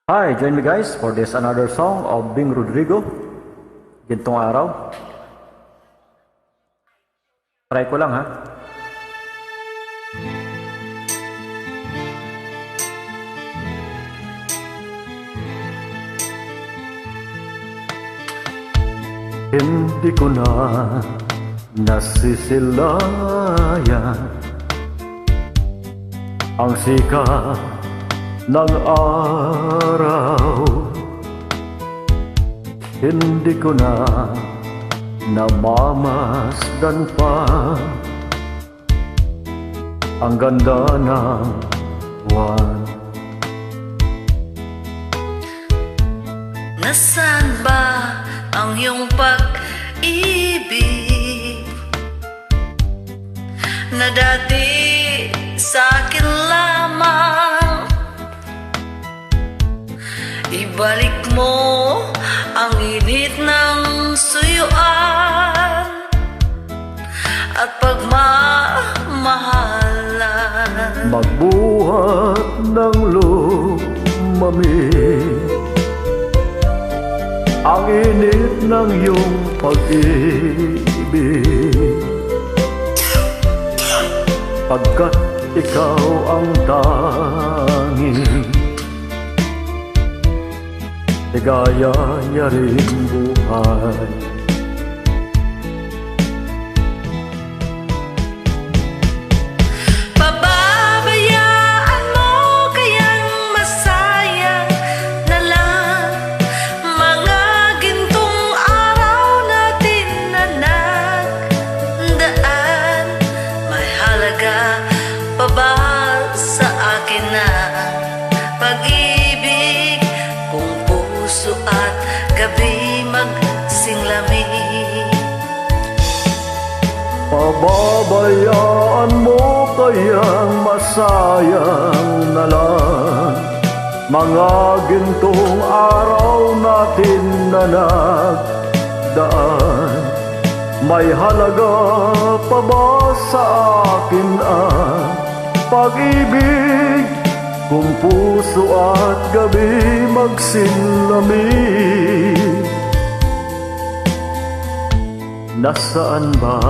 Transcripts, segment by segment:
Hi, join me guys for this another song of Bing Rodrigo. Gintong araw. Try ko lang ha. Hindi ko na nasisilayan ang sikat ng araw. Hindi ko na namamasdan pa ang ganda ng buwan. Nasaan ba ang iyong pag-ibig na dati sa akin lamang? Ibalik mo ang init ng suyuan at pagmamahalan. Magbuhat ng lumamig ang init ng iyong pag-ibig, pagkat ikaw ang tanging ligaya rin buhay. Pababayaan mo kayang masayang na lang mga gintong araw natin na nagdaan. May halaga pa ba sa akin na pag-ibig kung puso at gabi magsinglamig? Pababayaan mo kayang masayang na lang mga gintong araw natin na nagdaan. May halaga pa ba sa akin ang pag-ibig kung puso at gabi magsinlamig? Nasaan ba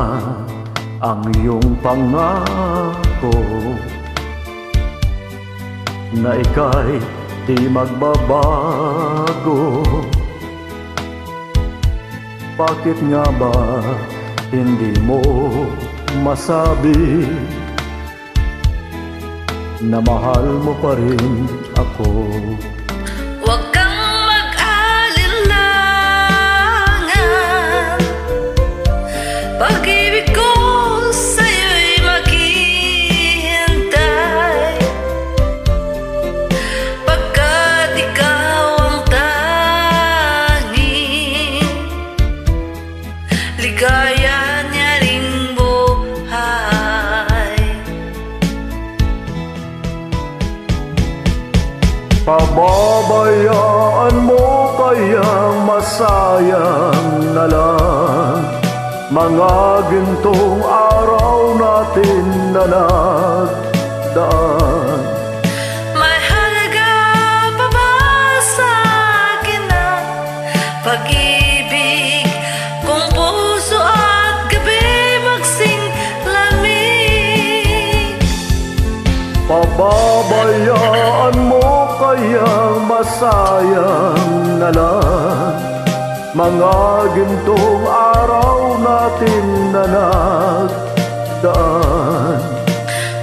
ang iyong pangako na ika'y di magbabago? Bakit nga ba hindi mo masabi na mahal mo pa rin ako? Huwag kang mag-alinlangan, pag-ibig ko sa'yo'y maghihintay, pagkat ikaw ang tanging ligaya niya ring buhay. Pababayaan mo kayang masayang na lang mga gintong araw natin na nagdaan. May halaga pa ba sa akin ang pag-ibig kung puso at gabi magsinglamig? Pababayaan mo kayang masayang na lang mga gintong araw natin na nagdaan.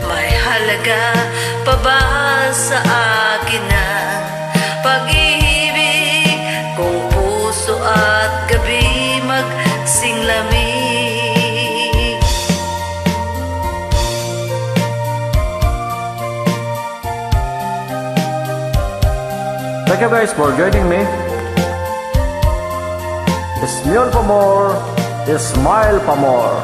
May halaga pa ba sa akin ang pag-ibig kung puso at gabi magsinglamig? Thank you guys for joining me. Smile pa more, smile pa more.